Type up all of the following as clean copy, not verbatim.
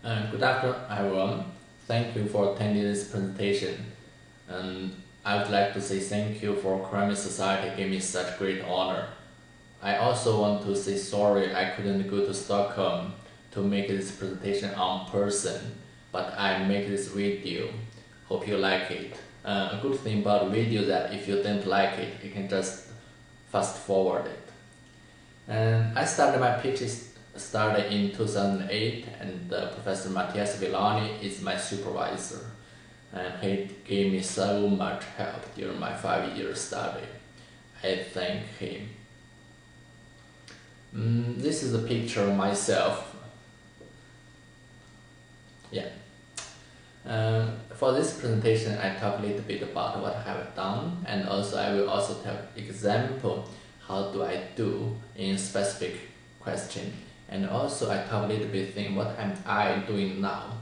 Good afternoon, everyone. Thank you for attending this presentation. And I would like to say thank you for Cramér Society giving me such great honor. I also want to say sorry I couldn't go to Stockholm to make this presentation on person, but I make this video. Hope you like it. A good thing about video that if you don't like it, you can just fast forward it. And I started my PhD study in 2008, and Professor Matthias Villani is my supervisor, and he gave me so much help during my 5-year study. I thank him. This is a picture of myself. Yeah. For this presentation, I talk a little bit about what I have done, and also I will also tell example how do I do in specific question, and also I talk a little bit thing what am I doing now.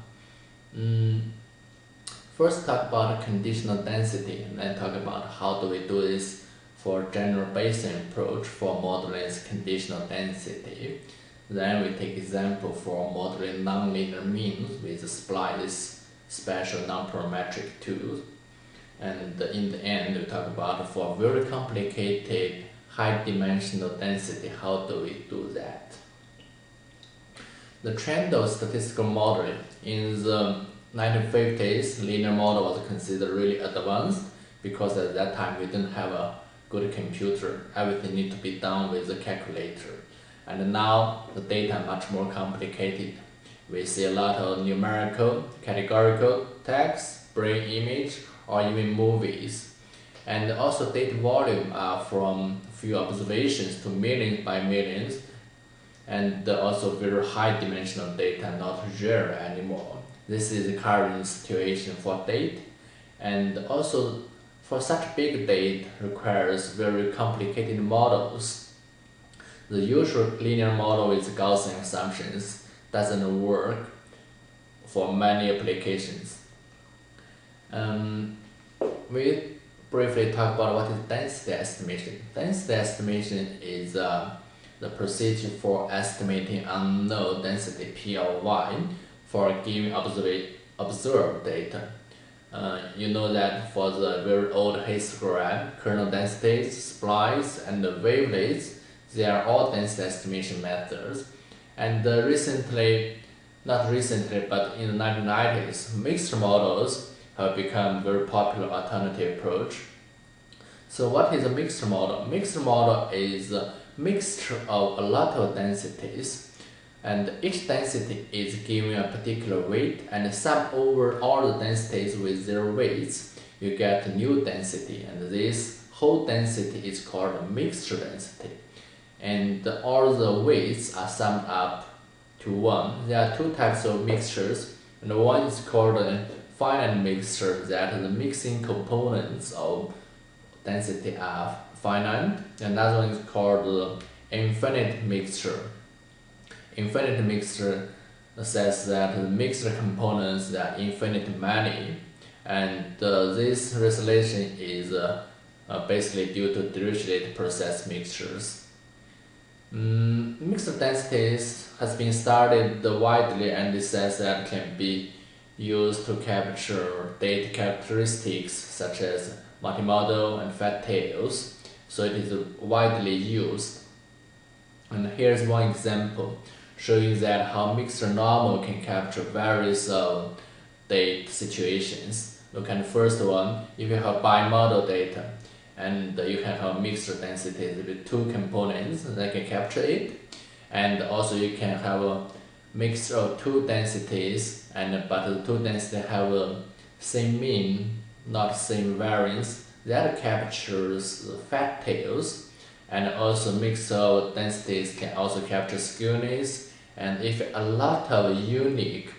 First talk about conditional density, and then talk about how do we do this for general Bayesian approach for modeling conditional density. Then we take example for modeling nonlinear means with this special non-parametric tools. And in the end, we talk about for very complicated high-dimensional density, how do we do that? The trend of statistical modeling in the 1950s, linear model was considered really advanced because at that time we didn't have a good computer. Everything need to be done with a calculator. And now the data much more complicated. We see a lot of numerical, categorical text, brain image, or even movies. And also data volume are from few observations to millions by millions, and also very high dimensional data, not rare anymore. This is the current situation for data, and also for such big data requires very complicated models. The usual linear model with Gaussian assumptions doesn't work for many applications. We briefly talk about what is density estimation. Density estimation is the procedure for estimating unknown density P or Y for a given observed data. You know that for the very old histogram, kernel densities, splice, and the wavelets, they are all density estimation methods. And not recently, but in the 1990s, mixed models have become very popular alternative approach. So what is a mixed model? Mixed model is a mixture of a lot of densities, and each density is given a particular weight, and sum over all the densities with their weights, you get a new density, and this whole density is called a mixture density. And all the weights are summed up to 1. There are two types of mixtures, and one is called a finite mixture, that the mixing components of density are finite. Another one is called the infinite mixture. Infinite mixture says that the mixture components are infinite many, and this relation is basically due to Dirichlet process mixtures. Mixed densities has been studied widely, and it says that can be used to capture data characteristics such as multimodal and fat tails, so it is widely used. And here's one example showing that how mixture normal can capture various data situations. Look at the first one. If you have bimodal data, and you can have mixture densities with two components that can capture it, and also you can have a mixture of two densities, but the two densities have a same mean, not same variance, that captures fat tails. And also mix of densities can also capture skewness, and if a lot of unique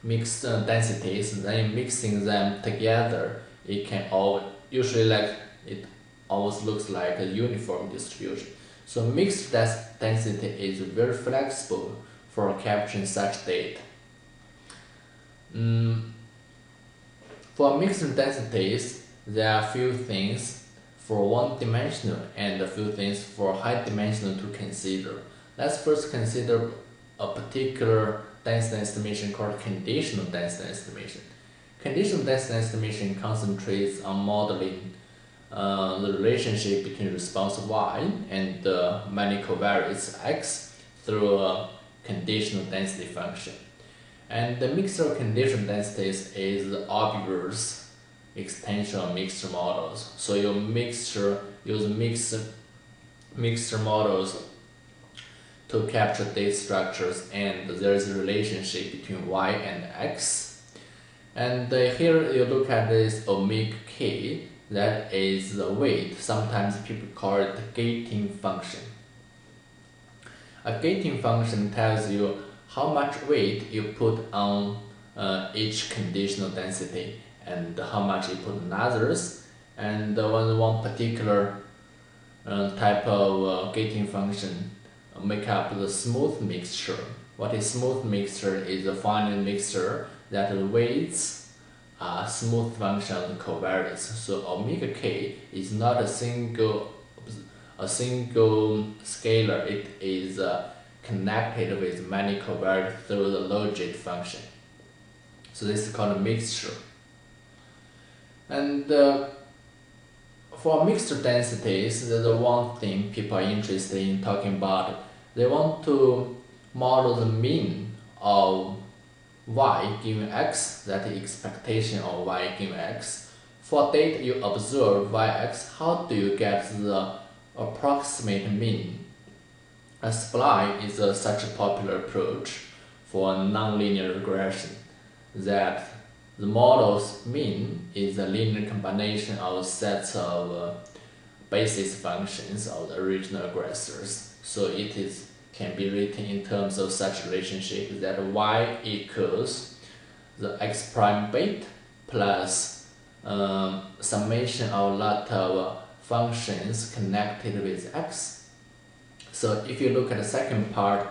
mixed densities, then mixing them together, it can all usually it almost looks like a uniform distribution. So mixed density is very flexible for capturing such data. For mixed densities, there are a few things for one-dimensional and a few things for high-dimensional to consider. Let's first consider a particular density estimation called conditional density estimation. Conditional density estimation concentrates on modeling the relationship between response y and many covariates x through a conditional density function. And the mixture of conditional densities is the obvious extension of mixture models. So you use mixture models to capture data structures, and there is a relationship between y and x. And here you look at this omega k, that is the weight. Sometimes people call it gating function. A gating function tells you how much weight you put on each conditional density and how much you put on others. And when one particular type of gating function make up the smooth mixture. What is smooth mixture is a finite mixture that weights a smooth function of the covariates. So omega k is not a single scalar. It is connected with many covariates through the logit function. So this is called a mixture. And for mixture densities, there's one thing people are interested in talking about. They want to model the mean of y given x, that is expectation of y given x. For data you observe yx, how do you get the approximate mean? A spline is such a popular approach for nonlinear regression, that the model's mean is a linear combination of sets of basis functions of the original aggressors. So it can be written in terms of such relationship that y equals the x prime beta plus summation of a lot of functions connected with x. So if you look at the second part,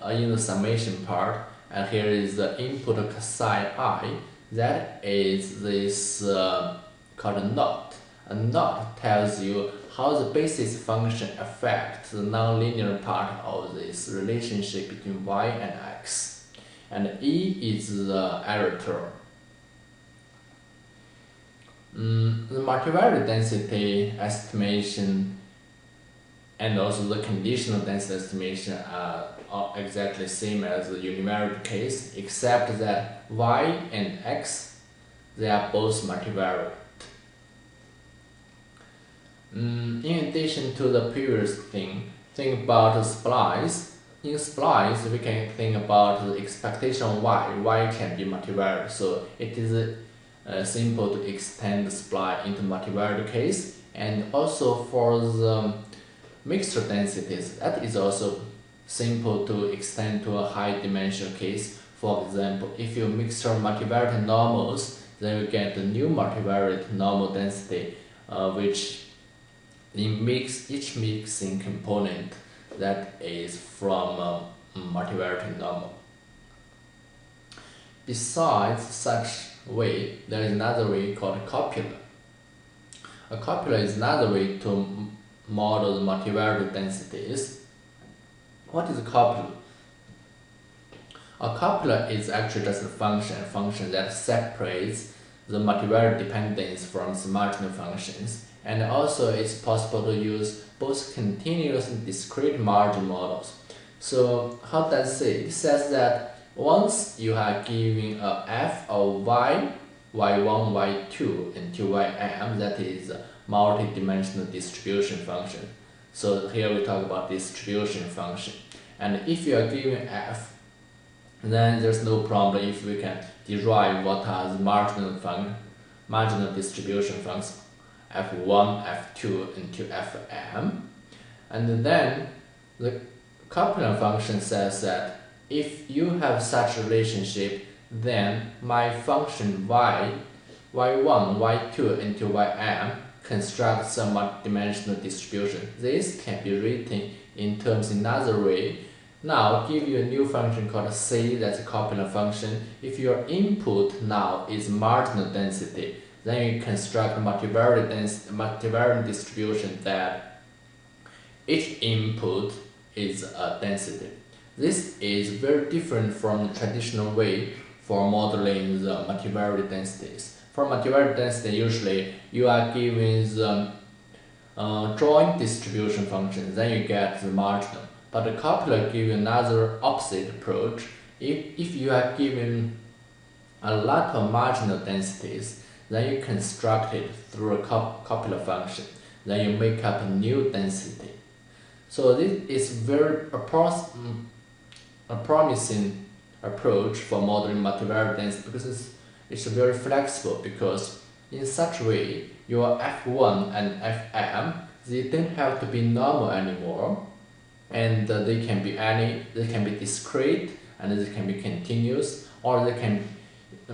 in the summation part, and here is the input of psi I, that is this called a knot. A knot tells you how the basis function affects the nonlinear part of this relationship between y and x. And E is the error term. The multivariate density estimation and also the conditional density estimation are exactly same as the univariate case, except that y and x, they are both multivariate. In addition to the previous thing, think about splice. In splice, we can think about the expectation of y can be multivariate, so it is simple to extend the spline into multivariate case. And also for the mixture densities, that is also simple to extend to a high dimensional case. For example, if you mixture multivariate normals, then you get a new multivariate normal density, which each mixing component that is from multivariate normal. Besides such way, there is another way called copula. A copula is another way to model the multivariate densities. What is a copula? A copula is actually just a function that separates the multivariate dependence from its marginal functions. And also it's possible to use both continuous and discrete margin models. So how does it say? It says that once you are giving a f of y, y1, y2 until ym, that is a multi-dimensional distribution function. So here we talk about distribution function. And if you are given f, then there's no problem if we can derive what are the marginal distribution functions, f1, f2 until fm. And then the copula function says that if you have such a relationship, then my function y, y1, y2 until ym constructs a multidimensional distribution. This can be written in terms another way. Now give you a new function called c, that's a copula function. If your input now is marginal density, then you construct a multivariate distribution that each input is a density. This is very different from the traditional way for modeling the multivariate densities. For multivariate density, usually you are given the joint distribution function, then you get the marginal. But the coupler gives you another opposite approach. If you are given a lot of marginal densities, then you construct it through a coupler function. Then you make up a new density. So this is a promising approach for modeling multivariate density because it's very flexible, because in such way your f1 and fm, they don't have to be normal anymore, and they can be discrete, and they can be continuous, or they can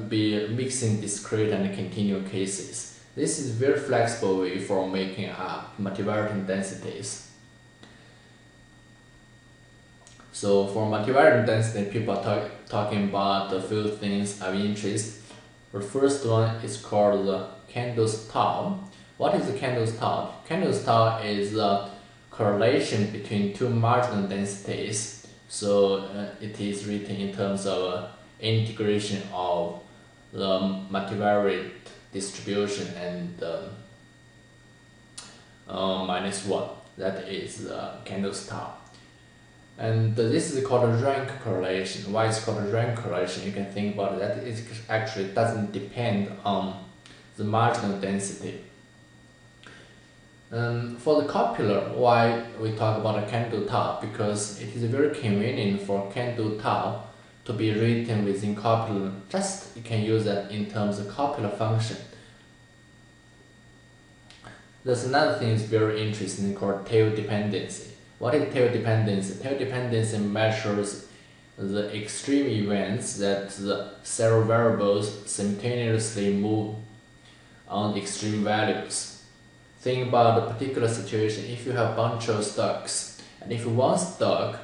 be mixing discrete and continuous cases. This is very flexible way for making up multivariate densities. So for multivariate density, people are talking about a few things of interest. The first one is called the Kendall's tau. What is the Kendall's tau? Kendall's tau is the correlation between two marginal densities. So it is written in terms of integration of the multivariate distribution and -1. That is Kendall's tau. And this is called a rank correlation. Why it's called a rank correlation? You can think about it, that it actually doesn't depend on the marginal density. For the coupler, why we talk about a Kendall tau? Because it is very convenient for Kendall tau to be written within coupler. Just you can use that in terms of coupler function. There's another thing that's very interesting called tail dependency. What is tail dependency? Tail dependency measures the extreme events that the several variables simultaneously move on extreme values. Think about a particular situation. If you have a bunch of stocks, and if one stock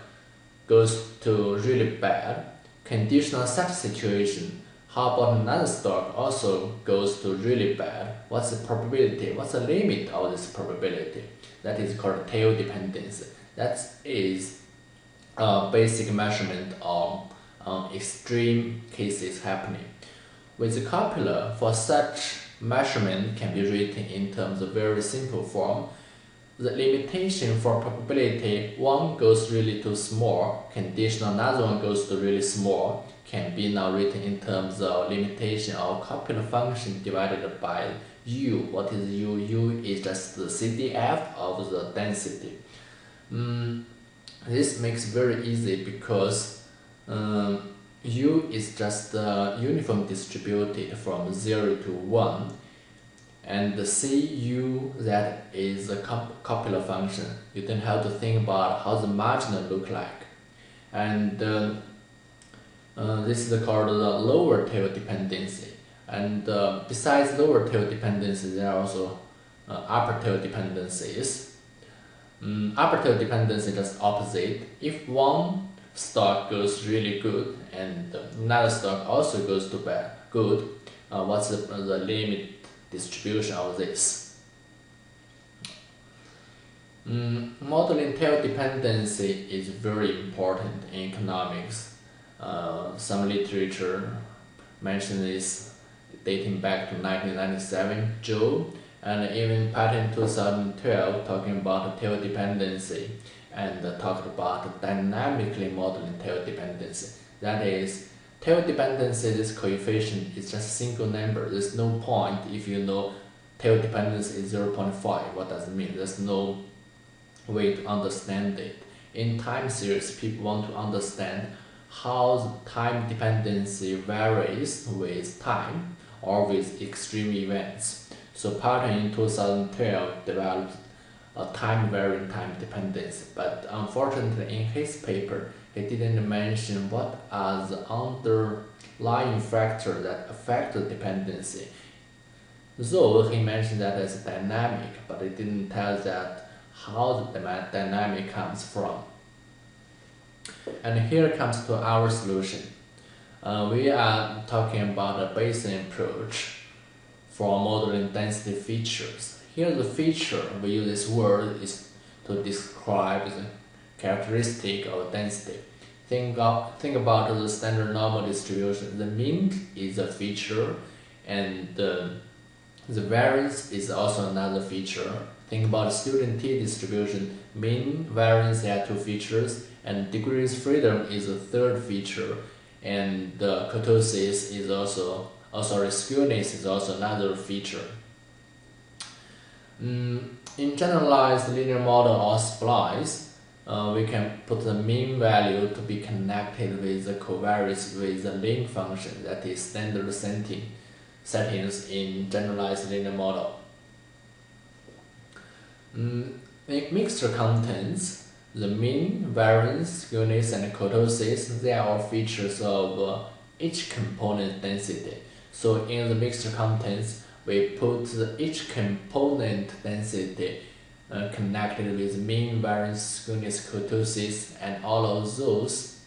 goes to really bad, conditional such situation, how about another stock also goes to really bad? What's the probability? What's the limit of this probability? That is called tail dependency. That is a basic measurement of extreme cases happening. With the coupler, for such measurement can be written in terms of very simple form. The limitation for probability, one goes really too small, conditional another one goes to really small, can be now written in terms of limitation of coupler function divided by u. What is u? U is just the CDF of the density. This makes very easy because u is just uniform distributed from 0 to 1, and the cu, that is a coupler function. You don't have to think about how the marginal look like. And this is called the lower tail dependency. And besides lower tail dependency, there are also upper tail dependencies. Upper tail dependency is just opposite. If one stock goes really good and another stock also goes to bad, good, what's the limit distribution of this? Modeling tail dependency is very important in economics. Some literature mentions this dating back to 1997, Joe, and even patent 2012 talking about tail dependency and talked about dynamically modeling tail dependency. That is, tail dependency, this coefficient is just a single number. There's no point if you know tail dependency is 0.5. What does it mean? There's no way to understand it. In time series, people want to understand how the time dependency varies with time or with extreme events. So Patton in 2012 developed a time-varying time dependency, but unfortunately in his paper he didn't mention what are the underlying factors that affect the dependency. Though he mentioned that as dynamic, but he didn't tell that how the dynamic comes from. And here comes to our solution. We are talking about a Bayesian approach for modeling density features. Here the feature, we use this word is to describe the characteristic of density. think about the standard normal distribution. The mean is a feature, and the variance is also another feature. Think about student t distribution. Mean, variance, they are two features, and degrees freedom is a third feature, and the kurtosis is also skewness is also another feature. In generalized linear model or splice, we can put the mean value to be connected with the covariance with the link function, that is standard settings in generalized linear model. In mixture contents, the mean, variance, skewness, and kurtosis, they are all features of each component density. So in the mixture contents, we put each component density connected with mean, variance, skewness, kurtosis, and all of those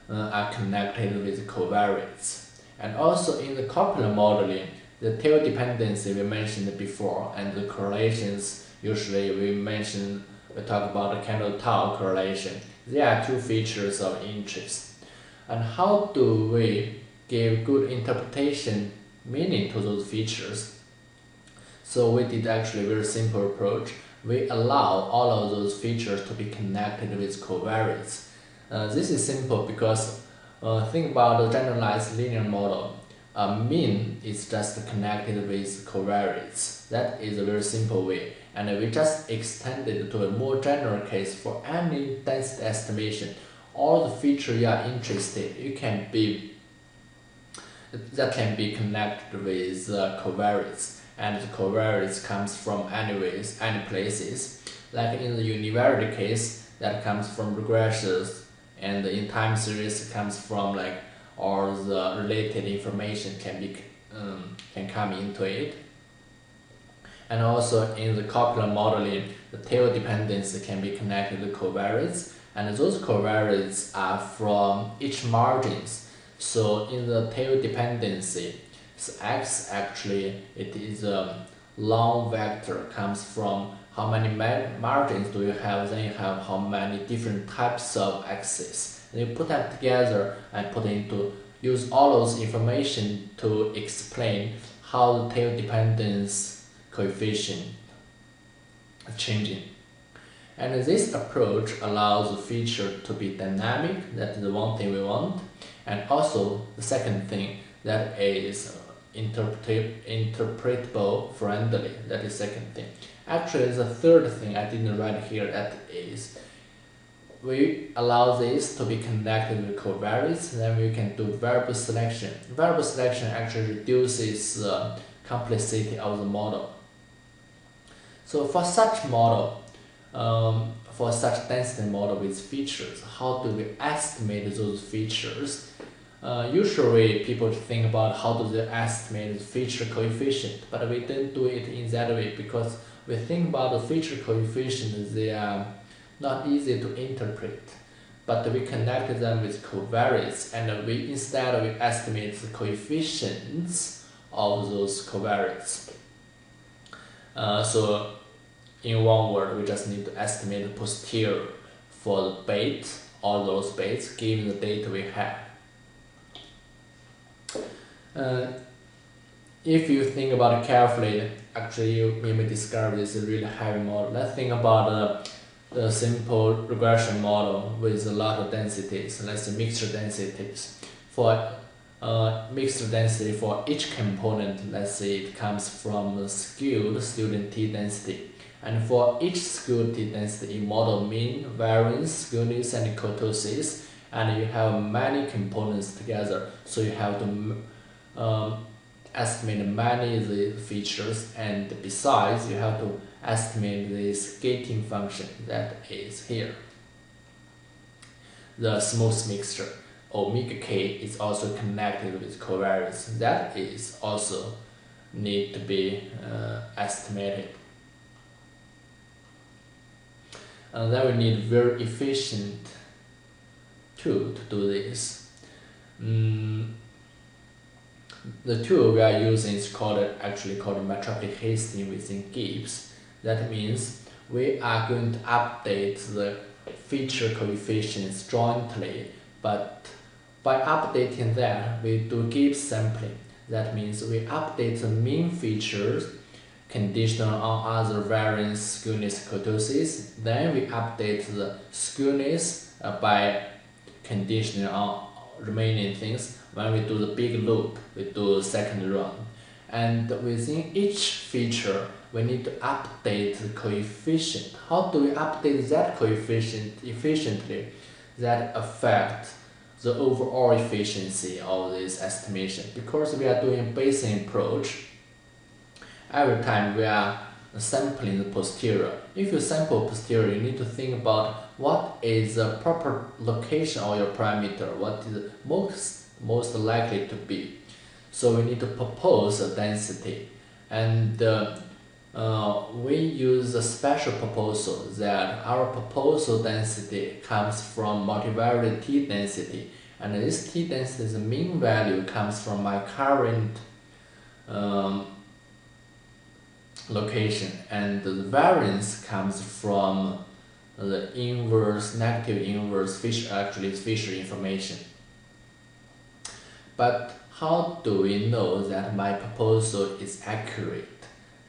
are connected with covariance. And also in the coupler modeling, the tail dependency we mentioned before, and the correlations, usually we talk about the candle tau correlation. They are two features of interest. And how do we give good interpretation meaning to those features? So we did actually a very simple approach. We allow all of those features to be connected with covariance. This is simple because think about the generalized linear model. Mean is just connected with covariance. That is a very simple way. And we just extended to a more general case for any density estimation. All the features you are interested, that can be connected with covariance, and the covariance comes from any places. Like in the univariate case, that comes from regressions, and in time series comes from all the related information can come into it. And also in the coupler modeling, the tail dependency can be connected to covariance, and those covariance are from each margins. So in the tail dependency, so x actually it is a long vector, comes from how many margins do you have, then you have how many different types of axes. And you put that together and use all those information to explain how the tail dependence coefficient changing. And this approach allows the feature to be dynamic, that is the one thing we want, and also the second thing, that is interpretable friendly, that is second thing. Actually, the third thing I didn't write here, that is we allow this to be connected with covariance, then we can do variable selection. Variable selection actually reduces the complexity of the model. So for such model, for such density model with features, how do we estimate those features? Usually people think about how do they estimate the feature coefficient, but we don't do it in that way because we think about the feature coefficient, they are not easy to interpret, but we connect them with covariance, and we estimate the coefficients of those covariance. So in one word, we just need to estimate the posterior for the bait, all those baits, given the data we have. If you think about it carefully, actually you may discover this is a really heavy model. Let's think about the simple regression model with a lot of densities. Let's say mixture densities. For mixture density for each component, let's say it comes from the skewed student t density. And for each skewed t density, you model mean, variance, skewness, and kurtosis, and you have many components together. So you have to estimate many of the features, and besides, you have to estimate this gating function that is here. The smooth mixture, omega k, is also connected with covariance. That is also need to be estimated. And then we need very efficient tool to do this. The tool we are using is actually called metropolis Hastings within Gibbs. That means we are going to update the feature coefficients jointly, but by updating that, we do give sampling. That means we update the mean features conditional on other variance skewness kurtosis. Then we update the skewness by conditional on remaining things. When we do the big loop, we do the second run. And within each feature, we need to update the coefficient. How do we update that coefficient efficiently? That affect the overall efficiency of this estimation. Because we are doing Bayesian approach, every time we are sampling the posterior. If you sample posterior, you need to think about what is the proper location of your parameter, what is most likely to be. So we need to propose a density, and we use a special proposal that our proposal density comes from multivariate t density, and this t density, the mean value, comes from my current location, and the variance comes from the inverse, negative inverse Fisher information. But how do we know that my proposal is accurate?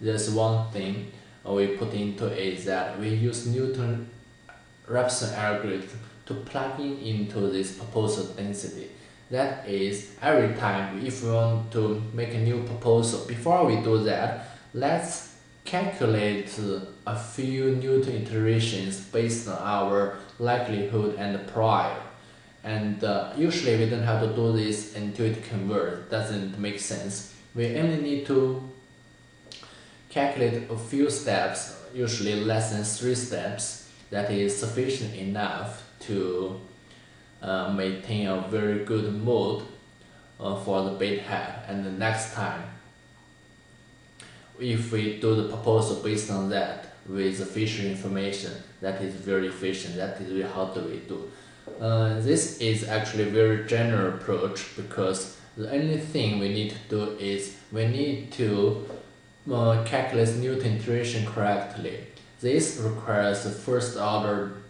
There's one thing we put into it is that we use Newton-Raphson algorithm to plug into this proposal density. That is, every time if we want to make a new proposal, before we do that, let's calculate a few Newton iterations based on our likelihood and prior. And usually we don't have to do this until it converts. Doesn't make sense. We only need to calculate a few steps, usually less than 3 steps. That is sufficient enough to maintain a very good mode for the bait head. And the next time, if we do the proposal based on that with the Fisher information, that is very efficient. That is how do we do. This is actually a very general approach, because the only thing we need to do is we need to calculate Newton iteration correctly. This requires the first order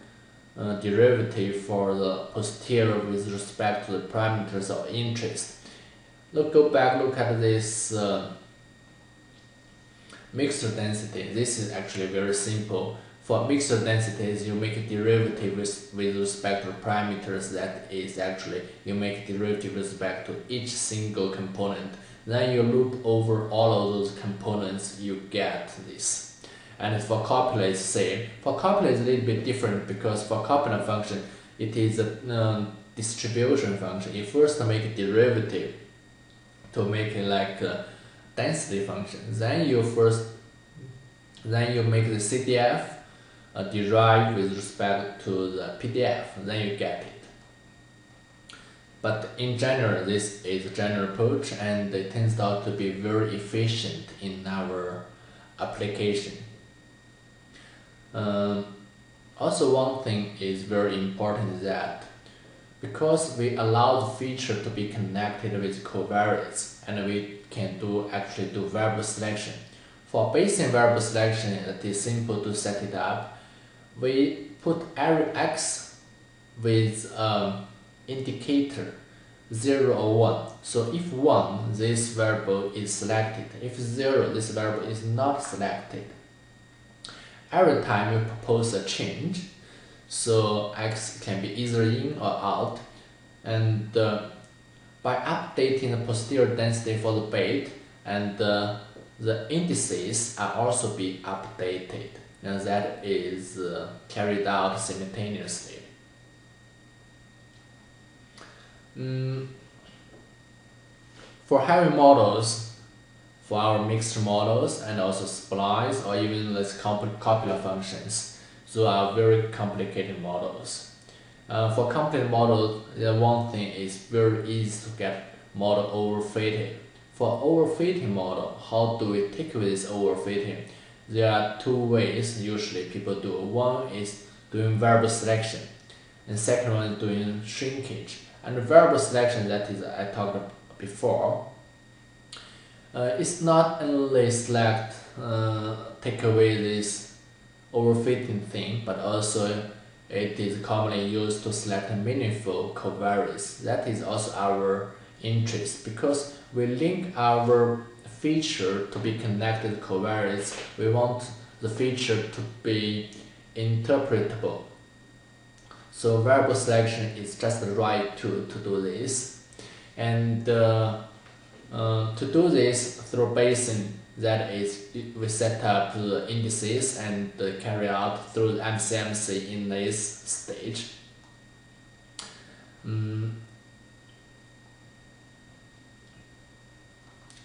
derivative for the posterior with respect to the parameters of interest. Go back, look at this mixture density. This is actually very simple. For mixture densities, you make a derivative with respect to parameters. That is actually, you make a derivative with respect to each single component. Then you loop over all of those components, you get this. And for copula, it's same. For copula, it's a little bit different, because for copula function, it is a distribution function. You first make a derivative to make it like a density function. Then you make the CDF derived with respect to the PDF, then you get it. But in general, this is a general approach, and it turns out to be very efficient in our application. Also, one thing is very important, that because we allow the feature to be connected with covariates, and we can actually do variable selection. For Bayesian variable selection, it is simple to set it up. We put every x with indicator 0 or 1. So if 1, this variable is selected. If 0, this variable is not selected. Every time you propose a change, so x can be either in or out, and by updating the posterior density for the bait, and the indices are also be updated, and that is carried out simultaneously. For heavy models, for our mixed models, and also splice, or even less copula functions, those are very complicated models. For complicated models, the one thing is very easy to get model overfitted. For overfitting model, how do we take with this overfitting? There are 2 ways usually people do. One is doing variable selection, and second one is doing shrinkage. And the variable selection, that is I talked about before, it's not only take away this overfitting thing, but also It is commonly used to select meaningful covariates. That is also our interest because we link our feature to be connected covariates. We want the feature to be interpretable. So variable selection is just the right tool to do this. And to do this through Bayesian, that is, we set up the indices and carry out through the MCMC in this stage. The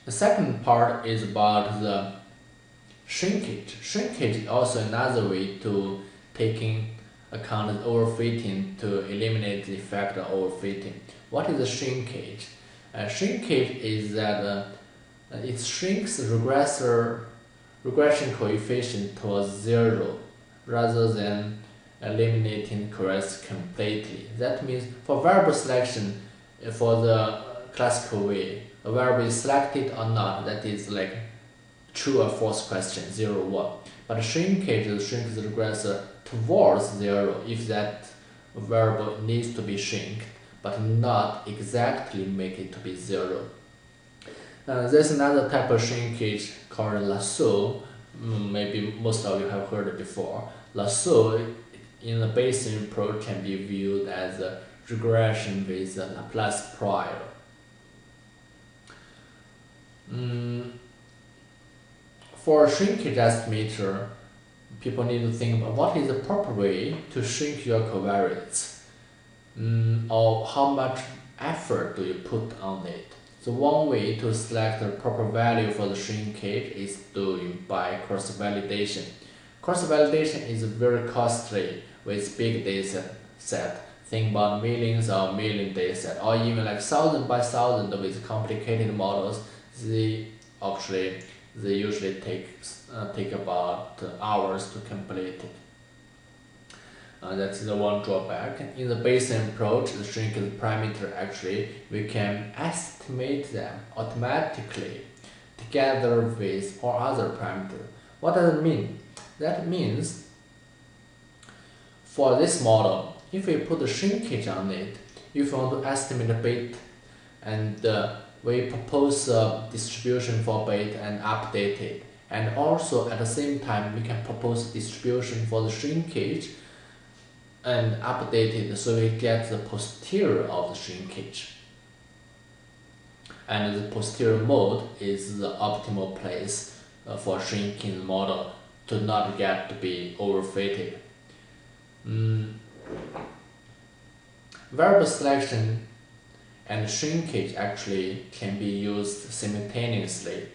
second part is about the shrinkage. Shrinkage is also another way to taking account of overfitting to eliminate the effect of overfitting. What is the shrinkage? Shrinkage is that it shrinks the regression coefficient to 0 rather than eliminating corrects completely. That means for variable selection, for the classical way, a variable is selected or not, that is like true or false question, 0, 1. But shrinkage shrinks the regressor towards 0 if that variable needs to be shrinked, but not exactly make it to be 0. There's another type of shrinkage called lasso. Maybe most of you have heard it before. Lasso in the Bayesian approach can be viewed as a regression with a Laplace prior. For a shrinkage estimator, people need to think about what is the proper way to shrink your covariates, or how much effort do you put on it. So one way to select the proper value for the shrinkage is doing by cross-validation. Cross-validation is very costly with big data set. Think about millions or million data set, or even like 1,000 by 1,000 with complicated models. They usually take about hours to complete it. That's the one drawback. In the Bayesian approach, the shrinkage parameter we can estimate them automatically together with all other parameters. What does it mean? That means for this model, if we put the shrinkage on it, if we want to estimate the beta, and we propose a distribution for beta and update it, and also at the same time we can propose a distribution for the shrinkage and update it so we get the posterior of the shrinkage. And the posterior mode is the optimal place for shrinking the model to not get to be overfitted. Variable selection and shrinkage can be used simultaneously.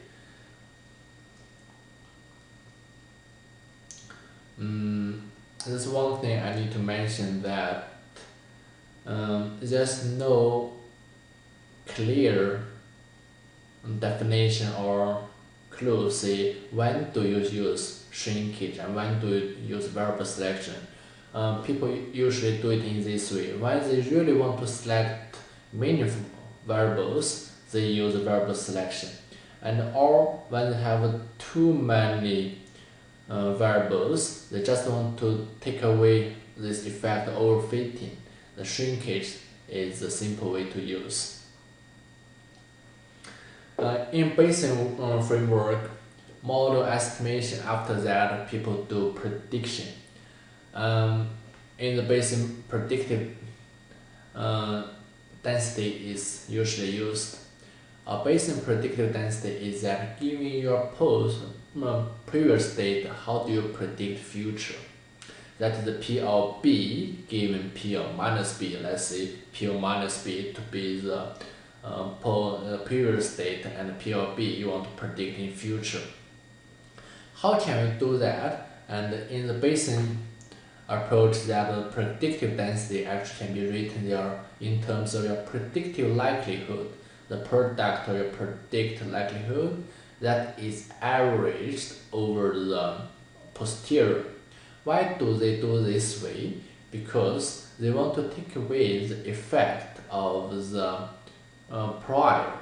There's one thing I need to mention, that there's no clear definition or clue say when do you use shrinkage and when do you use variable selection. People usually do it in this way. When they really want to select meaningful variables, they use variable selection, or when they have too many variables, they just want to take away this effect of overfitting. The shrinkage is the simple way to use. In Bayesian framework, model estimation, after that people do prediction. In the Bayesian predictive density is usually used. Bayesian predictive density is that given your previous state, how do you predict future? That is the P of B given P of minus B. Let's say P of minus B to be the previous state, and P of B you want to predict in future. How can we do that? And in the Bayesian approach, that the predictive density can be written there in terms of your predictive likelihood, the product of your predicted likelihood that is averaged over the posterior. Why do they do this way? Because they want to take away the effect of the prior.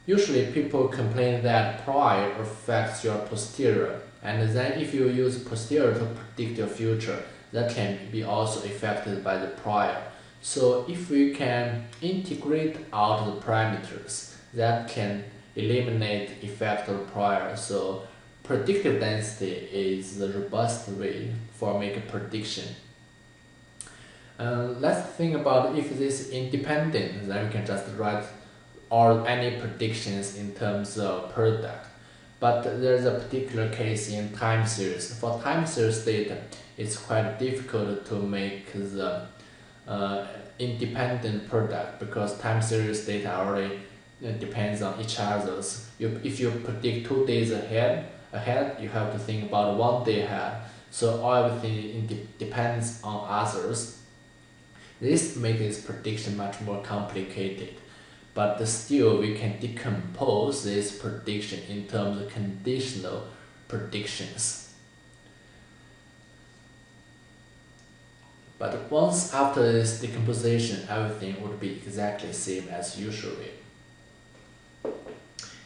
Usually people complain that prior affects your posterior, and then if you use posterior to predict your future, that can be also affected by the prior. So if we can integrate out the parameters, that can eliminate effect of prior. So predictive density is the robust way for making prediction. Let's think about if this is independent, then we can just write all any predictions in terms of product. But there's a particular case in time series. For time series data, it's quite difficult to make the independent product because time series data already depends on each other's. If you predict 2 days ahead, you have to think about 1 day ahead. So everything depends on others. This makes this prediction much more complicated. But still, we can decompose this prediction in terms of conditional predictions. But once after this decomposition, everything would be exactly the same as usually.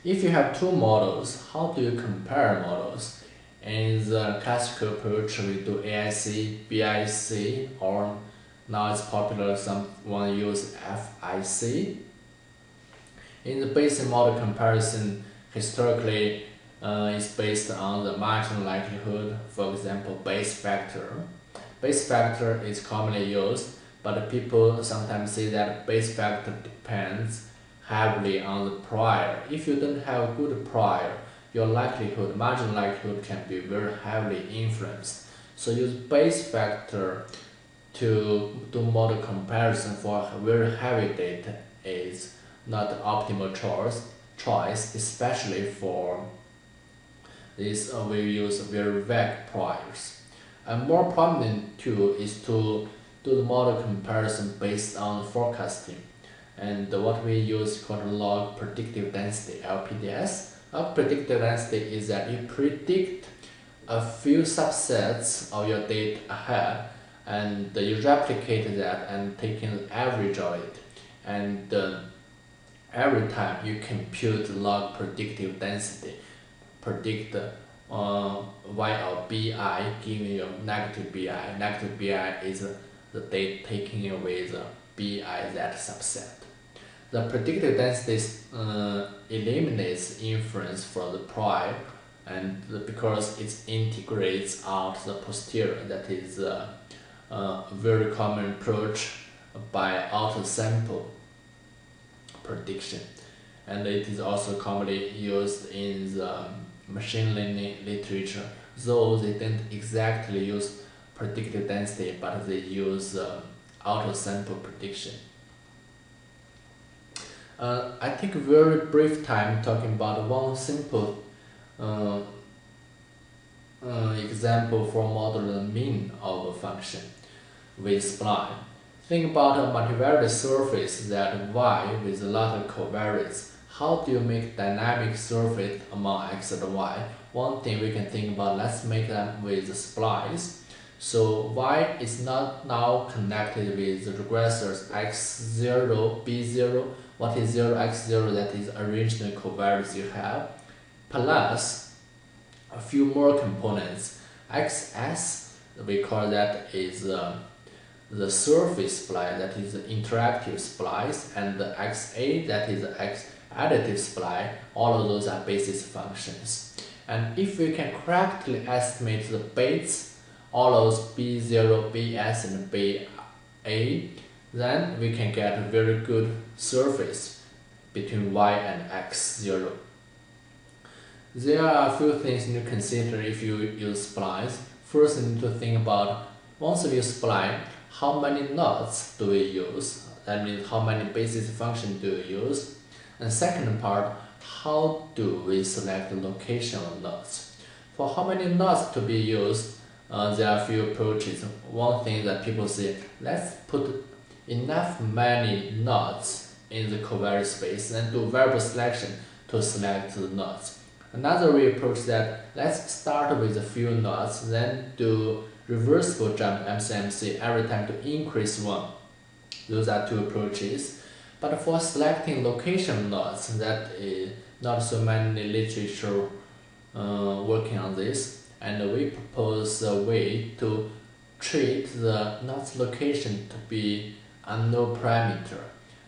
If you have two models, how do you compare models? In the classical approach, we do AIC, BIC, or now it's popular, someone use FIC. In the basic model comparison, historically, is based on the marginal likelihood, for example, Bayes factor. Bayes factor is commonly used, but people sometimes say that Bayes factor depends heavily on the prior. If you don't have good prior, your likelihood, marginal likelihood can be very heavily influenced. So use Bayes factor to do model comparison for very heavy data is not the optimal choice, especially for this we use very vague priors. A more prominent tool is to do the model comparison based on forecasting, and what we use is called log predictive density, LPDS. Log predictive density is that you predict a few subsets of your data ahead, and you replicate that and take an average of it, and every time you compute log predictive density, predict y of bi, giving you negative bi. Negative bi is the data taking away the bi that subset. The predictive density eliminates inference from the prior, and because it integrates out the posterior. That is a very common approach by auto-sample prediction, and it is also commonly used in the machine learning literature, though they don't exactly use predictive density, but they use auto-sample prediction. I take a very brief time talking about one simple example for modeling the mean of a function with spline. Think about a multivariate surface that y with a lot of covariates. How do you make dynamic surface among x and y? One thing we can think about, let's make them with splines. So y is not now connected with the regressors x0, b0. What is 0, x0? That is original covariates you have, plus a few more components. xs, we call that is the surface spline, that is the interactive splice, and the xa, that is the additive spline. All of those are basis functions. And if we can correctly estimate the weights, all those b0, bs, and ba, then we can get a very good surface between y and x0. There are a few things you consider if you use splines. First, you need to think about, once we use spline, how many nodes do we use? That means how many basis functions do we use? And second part, how do we select the location of nodes? For how many nodes to be used, there are a few approaches. One thing that people say, let's put enough many nodes in the covariate space and do variable selection to select the nodes. Another way approach that let's start with a few nodes, then do reversible jump MCMC every time to increase one. Those are two approaches. But for selecting location nodes, that is not so many literature working on this, and we propose a way to treat the knot's location to be unknown parameter,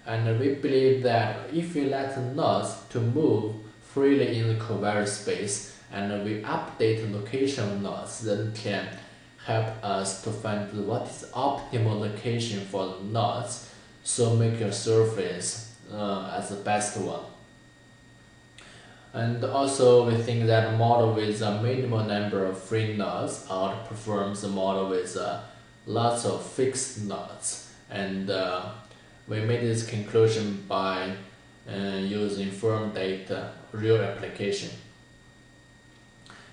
and we believe that if we let the knots to move freely in the covariant space and we update the location of knots, then can help us to find what is the optimal location for the knots, so make your surface as the best one. And also we think that a model with a minimal number of free knots outperforms the model with lots of fixed knots, and we made this conclusion by using firm data real application.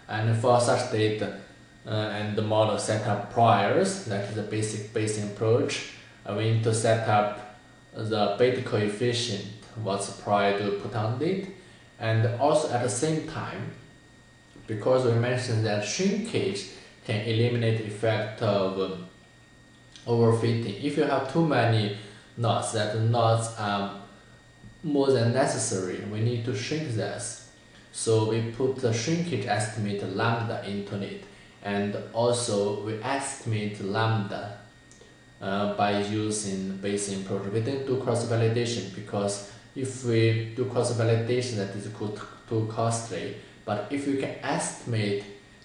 And for such data and the model setup priors, that is the basic Bayesian approach, we need to set up the beta coefficient, what's prior to put on it, and also at the same time, because we mentioned that shrinkage can eliminate the effect of overfitting. If you have too many knots, that the knots are more than necessary, we need to shrink this. So we put the shrinkage estimate lambda into it, and also we estimate lambda by using Bayesian approach. We didn't do cross-validation because if we do cross-validation, that is too costly. But if we can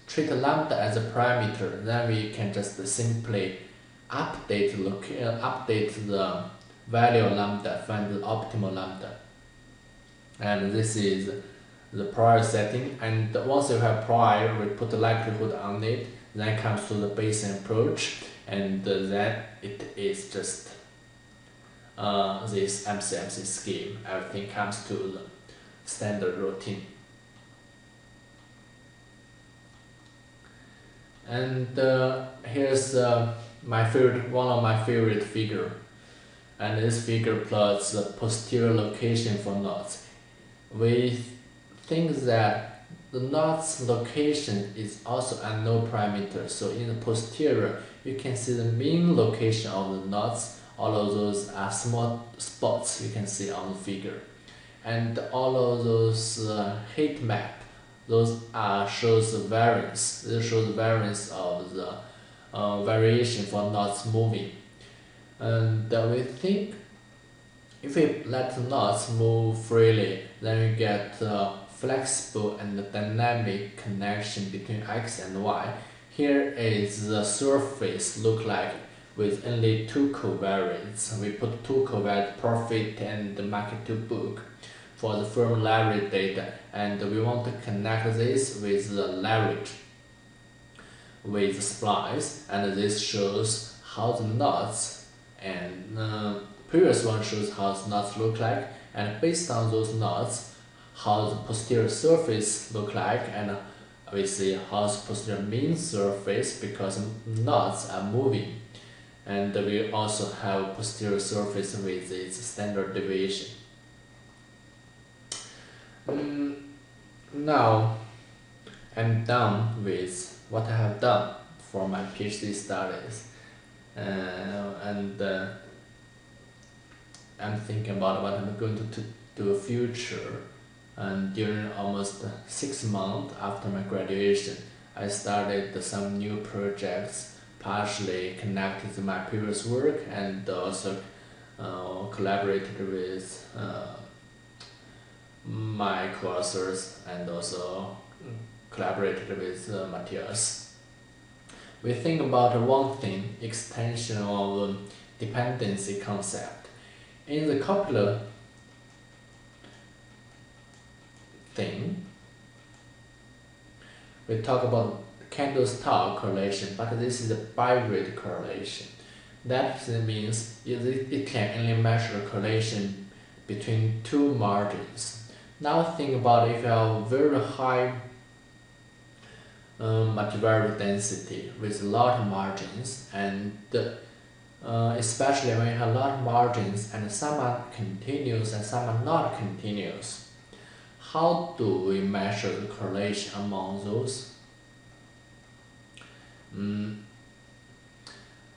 treat lambda as a parameter, then we can just simply update the value of lambda, find the optimal lambda. And this is the prior setting. And once you have prior, we put the likelihood on it, then comes to the Bayesian approach, and then it is just this MC scheme. Everything comes to the standard routine. And here's one of my favorite figure, and this figure plots the posterior location for knots. We think that the knot's location is also a unknown parameter, so in the posterior you can see the mean location of the knots. All of those are small spots you can see on the figure, and all of those heat map, those shows the variance. This shows the variance of the variation for knots moving. And we think if we let the knots move freely, then we get flexible and dynamic connection between x and y. Here is the surface look like with only two covariants. We put two covariants, profit and market to book, for the firm leverage data, and we want to connect this with the leverage with splice, and this shows how the knots, and previous one shows how the knots look like, and based on those knots, how the posterior surface look like, and we see how the posterior mean surface because knots are moving. And we also have posterior surface with its standard deviation. Now I'm done with what I have done for my PhD studies, and I'm thinking about what I'm going to do in the future. And during almost 6 months after my graduation, I started some new projects, partially connected to my previous work, and also collaborated with my co-authors, and also collaborated with Matthias. We think about one thing, extension of dependency concept. In the coupler thing, we talk about candle-style correlation, but this is a bi-rate correlation. That means it can only measure correlation between two margins. Now think about if you have very high multivariate density with a lot of margins, and especially when you have a lot of margins and some are continuous and some are not continuous. How do we measure the correlation among those?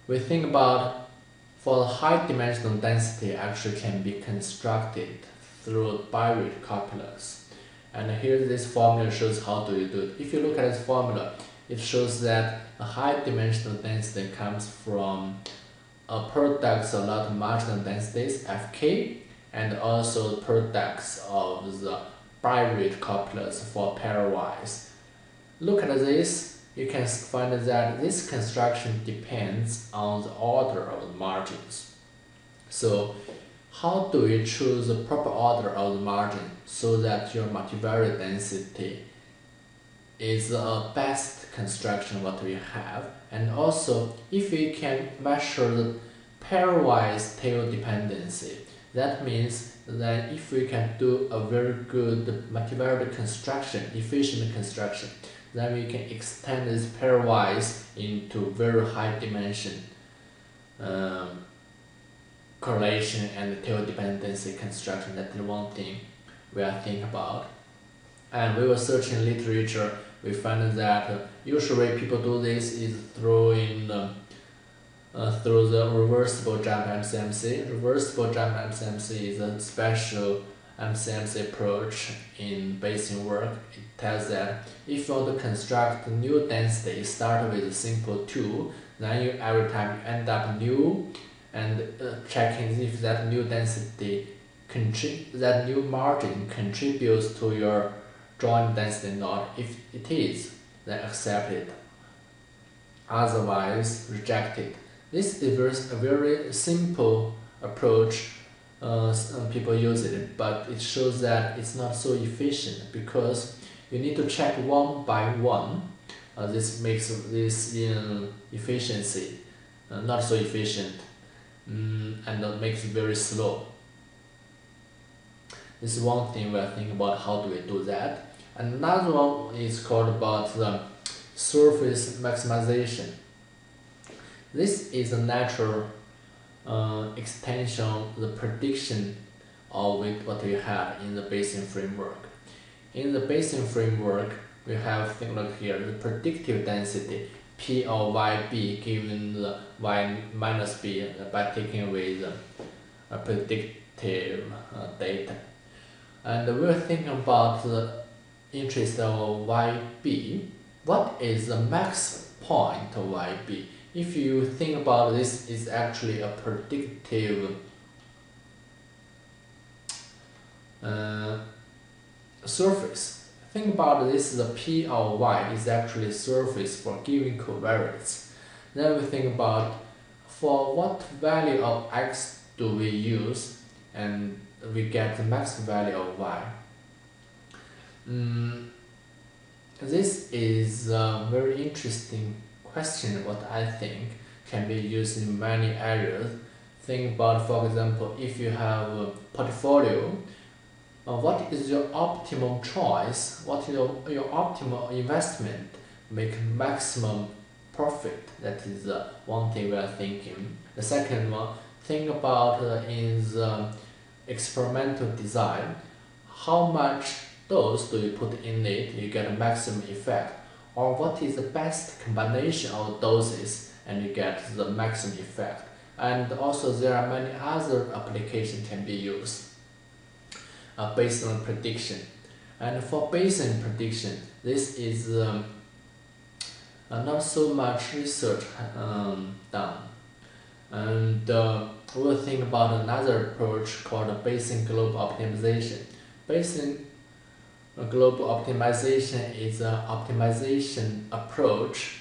We think about for the high dimensional density actually can be constructed through birate couplers. And here this formula shows how do you do it. If you look at this formula, It shows that a high dimensional density comes from products of lot marginal densities Fk, and also products of the birate couplers for pairwise. Look at this, you can find that this construction depends on the order of the margins. So how do we choose the proper order of the margin so that your multivariate density is the best construction what we have? And also, if we can measure the pairwise tail dependency, that means that if we can do a very good multivariate construction, efficient construction, then we can extend this pairwise into very high dimension correlation and tail dependency construction. That's the one thing we are thinking about. And we were searching literature, we found that usually people do this is through the reversible jump MCMC. Reversible jump MCMC is a special MCMC approach in Bayesian work. It tells that if you want to construct a new density, start with a simple 2, then you every time you end up new and checking if that new density, that new margin contributes to your joint density or not. If it is, then accept it. Otherwise, reject it. This is a very simple approach. People use it, but it shows that it's not so efficient because you need to check one by one. This makes this efficiency not so efficient, and that makes it very slow. This is one thing we are thinking about how do we do that. Another one is called about the surface maximization. This is a natural extension, the prediction of what we have in the Bayesian framework. In the Bayesian framework, we have things like here, the predictive density P of yb given the y minus b by taking away the predictive data. And we're thinking about the interest of yb. What is the max point of yb? If you think about this, is actually a predictive surface. Think about this, the P of y is actually surface for given covariates. Then we think about for what value of x do we use and we get the max value of y. This is a very interesting question, what I think can be used in many areas. Think about, for example, if you have a portfolio, what is your optimum choice? What is your optimal investment? Make maximum profit. That is one thing we are thinking. The second one, think about in the experimental design, how much dose do you put in it, you get a maximum effect, or what is the best combination of doses and you get the maximum effect. And also there are many other applications can be used based on prediction. And for Bayesian prediction, this is not so much research done. And we'll think about another approach called Bayesian global optimization. Bayesian global optimization is an optimization approach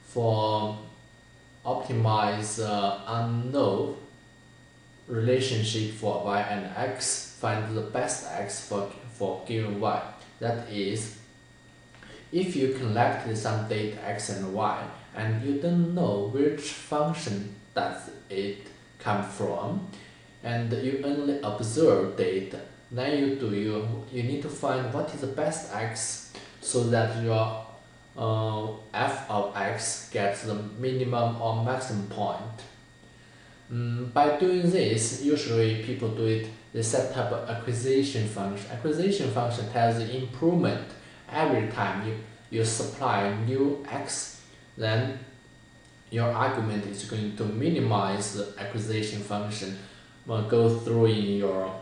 for optimize unknown relationship for y and x, find the best x for given y. That is, if you collected some data x and y and you don't know which function does it come from, and you only observe data, then you need to find what is the best x so that your f of x gets the minimum or maximum point. By doing this, usually people do it, they set up an acquisition function. Acquisition function tells the improvement every time you supply new x, then your argument is going to minimize the acquisition function go through in your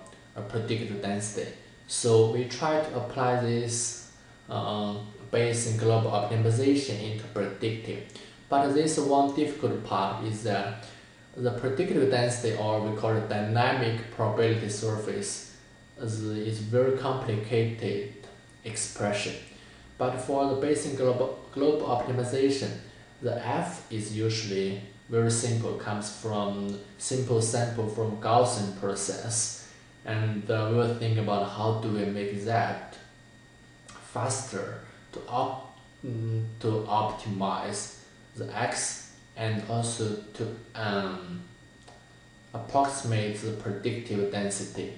predicted density. So we try to apply this basing global optimization into predictive. But this one difficult part is that the predictive density, or we call it dynamic probability surface, is very complicated expression. But for the Bayesian global optimization, the F is usually very simple, comes from simple sample from Gaussian process, and we will think about how do we make that faster to optimize the X, and also to approximate the predictive density.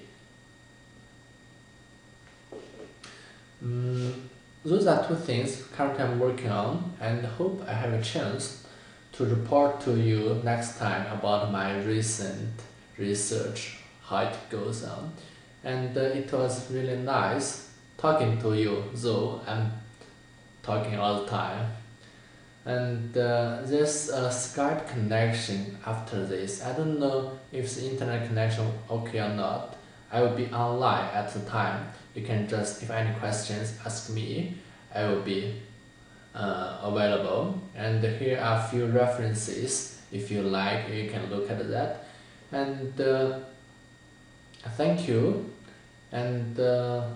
Those are two things currently I'm working on, and hope I have a chance to report to you next time about my recent research, how it goes on. And it was really nice talking to you, though I'm talking all the time. And there's a Skype connection after this. I don't know if the internet connection okay or not. I will be online at the time. You can just, if any questions, ask me. I will be available. And here are a few references. If you like, you can look at that. And thank you. And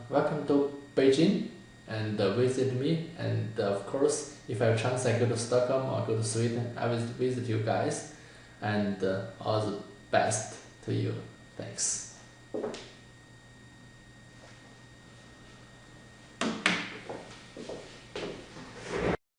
welcome to Beijing. And visit me. And of course, if I have a chance, I go to Stockholm or go to Sweden. I will visit you guys. And all the best to you. Thanks.